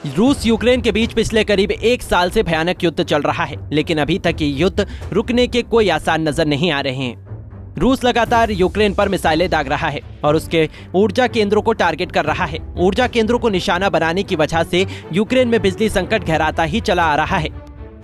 रूस यूक्रेन के बीच पिछले करीब 1 साल से भयानक युद्ध चल रहा है, लेकिन अभी तक ये युद्ध रुकने के कोई आसार नजर नहीं आ रहे हैं। रूस लगातार यूक्रेन पर मिसाइलें दाग रहा है और उसके ऊर्जा केंद्रों को टारगेट कर रहा है। ऊर्जा केंद्रों को निशाना बनाने की वजह से यूक्रेन में बिजली संकट गहराता ही चला आ रहा है।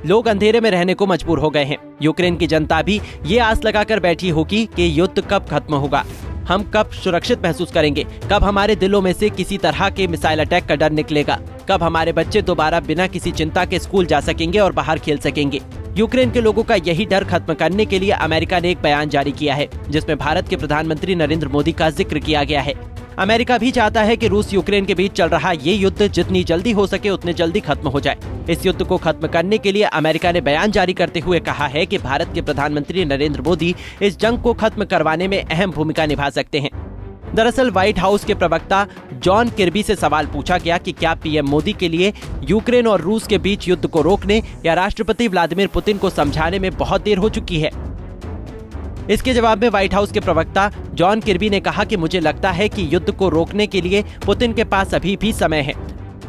लोग अंधेरे में रहने को मजबूर हो गए हैं। यूक्रेन की जनता भी ये आस लगाकर बैठी होगी कि युद्ध कब खत्म होगा, हम कब सुरक्षित महसूस करेंगे, कब हमारे दिलों में से किसी तरह के मिसाइल अटैक का डर निकलेगा, कब हमारे बच्चे दोबारा बिना किसी चिंता के स्कूल जा सकेंगे और बाहर खेल सकेंगे। यूक्रेन के लोगों का यही डर खत्म करने के लिए अमेरिका ने एक बयान जारी किया है, जिसमें भारत के प्रधानमंत्री नरेंद्र मोदी का जिक्र किया गया है। अमेरिका भी चाहता है कि रूस यूक्रेन के बीच चल रहा ये युद्ध जितनी जल्दी हो सके उतने जल्दी खत्म हो जाए। इस युद्ध को खत्म करने के लिए अमेरिका ने बयान जारी करते हुए कहा है कि भारत के प्रधानमंत्री नरेंद्र मोदी इस जंग को खत्म करवाने में अहम भूमिका निभा सकते हैं। दरअसल व्हाइट हाउस के प्रवक्ता जॉन किर्बी से सवाल पूछा गया कि क्या पीएम मोदी के लिए यूक्रेन और रूस के बीच युद्ध को रोकने या राष्ट्रपति व्लादिमीर पुतिन को समझाने में बहुत देर हो चुकी है। इसके जवाब में व्हाइट हाउस के प्रवक्ता जॉन किर्बी ने कहा कि मुझे लगता है कि युद्ध को रोकने के लिए पुतिन के पास अभी भी समय है।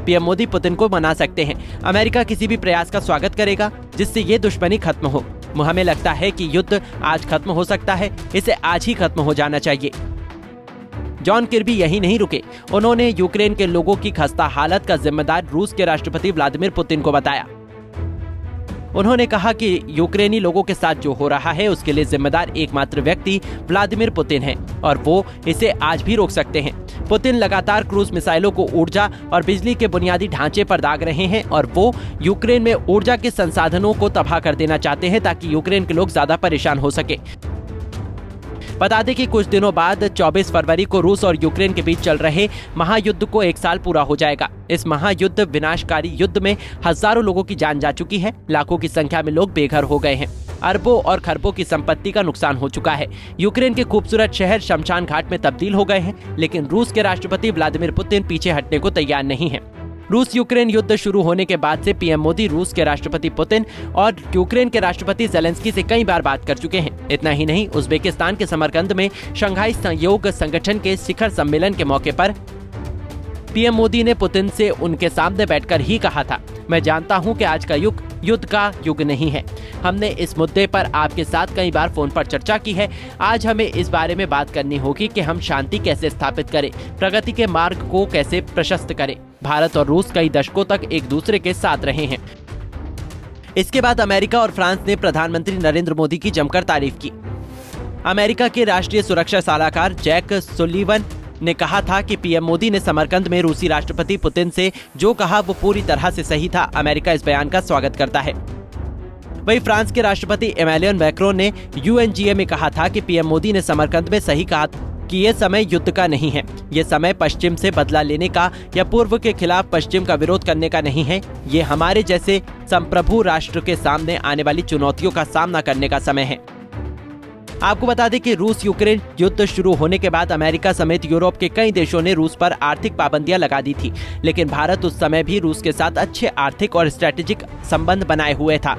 पीएम मोदी पुतिन को मना सकते हैं। अमेरिका किसी भी प्रयास का स्वागत करेगा जिससे ये दुश्मनी खत्म हो। हमें लगता है कि युद्ध आज खत्म हो सकता है, इसे आज ही खत्म हो जाना चाहिए। जॉन किर्बी यही नहीं रुके, उन्होंने यूक्रेन के लोगों की खस्ता हालत का जिम्मेदार रूस के राष्ट्रपति व्लादिमीर पुतिन को बताया। उन्होंने कहा कि यूक्रेनी लोगों के साथ जो हो रहा है उसके लिए जिम्मेदार एकमात्र व्यक्ति व्लादिमीर पुतिन है और वो इसे आज भी रोक सकते हैं। पुतिन लगातार क्रूज मिसाइलों को ऊर्जा और बिजली के बुनियादी ढांचे पर दाग रहे हैं और वो यूक्रेन में ऊर्जा के संसाधनों को तबाह कर देना चाहते हैं ताकि यूक्रेन के लोग ज्यादा परेशान हो सके। बता दें कि कुछ दिनों बाद 24 फरवरी को रूस और यूक्रेन के बीच चल रहे महायुद्ध को 1 साल पूरा हो जाएगा। इस महायुद्ध विनाशकारी युद्ध में हजारों लोगों की जान जा चुकी है, लाखों की संख्या में लोग बेघर हो गए हैं, अरबों और खरबों की संपत्ति का नुकसान हो चुका है। यूक्रेन के खूबसूरत शहर शमशान घाट में तब्दील हो गए हैं, लेकिन रूस के राष्ट्रपति व्लादिमीर पुतिन पीछे हटने को तैयार नहीं है। रूस यूक्रेन युद्ध शुरू होने के बाद से पीएम मोदी रूस के राष्ट्रपति पुतिन और यूक्रेन के राष्ट्रपति ज़ेलेंस्की से कई बार बात कर चुके हैं। इतना ही नहीं, उज़्बेकिस्तान के समरकंद में शंघाई सहयोग संगठन के शिखर सम्मेलन के मौके पर पीएम मोदी ने पुतिन से उनके सामने बैठकर ही कहा था, मैं जानता हूं कि आज का युग युद्ध का युग नहीं है। हमने इस मुद्दे पर आपके साथ कई बार फोन पर चर्चा की है। आज हमें इस बारे में बात करनी होगी कि हम शांति कैसे स्थापित करें, प्रगति के मार्ग को कैसे प्रशस्त करें। भारत और रूस कई दशकों तक एक दूसरे के साथ रहे हैं। इसके बाद अमेरिका और फ्रांस ने प्रधानमंत्री नरेंद्र मोदी की जमकर तारीफ की। अमेरिका के राष्ट्रीय सुरक्षा सलाहकार जैक सुलिवन ने कहा था कि पीएम मोदी ने समरकंद में रूसी राष्ट्रपति पुतिन से जो कहा वो पूरी तरह से सही था। अमेरिका इस बयान का स्वागत करता है। वहीं फ्रांस के राष्ट्रपति इमैनुएल मैक्रोन ने यूएनजीए में कहा था कि पीएम मोदी ने समरकंद में सही कहा कि ये समय युद्ध का नहीं है, ये समय पश्चिम से बदला लेने का या पूर्व के खिलाफ पश्चिम का विरोध करने का नहीं है। ये हमारे जैसे संप्रभु राष्ट्र के सामने आने वाली चुनौतियों का सामना करने का समय है। आपको बता दें कि रूस यूक्रेन युद्ध शुरू होने के बाद अमेरिका समेत यूरोप के कई देशों ने रूस पर आर्थिक पाबंदियां लगा दी थी, लेकिन भारत उस समय भी रूस के साथ अच्छे आर्थिक और स्ट्रेटेजिक संबंध बनाए हुए था।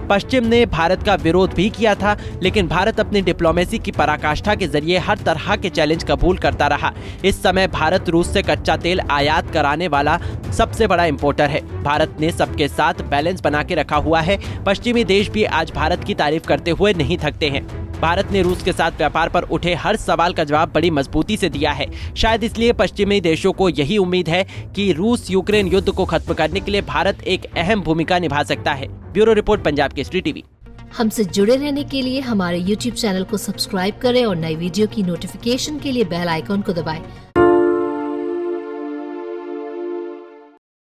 पश्चिम ने भारत का विरोध भी किया था, लेकिन भारत अपनी डिप्लोमेसी की पराकाष्ठा के जरिए हर तरह के चैलेंज कबूल करता रहा। इस समय भारत रूस से कच्चा तेल आयात कराने वाला सबसे बड़ा इंपोर्टर है। भारत ने सबके साथ बैलेंस बना के रखा हुआ है। पश्चिमी देश भी आज भारत की तारीफ करते हुए नहीं थकते हैं। भारत ने रूस के साथ व्यापार पर उठे हर सवाल का जवाब बड़ी मजबूती से दिया है। शायद इसलिए पश्चिमी देशों को यही उम्मीद है कि रूस यूक्रेन युद्ध को खत्म करने के लिए भारत एक अहम भूमिका निभा सकता है। Bureau report, Punjab Kesari TV. हमसे जुड़े रहने के लिए हमारे YouTube चैनल को सब्सक्राइब करें और नई वीडियो की नोटिफिकेशन के लिए बेल आइकॉन को दबाएं।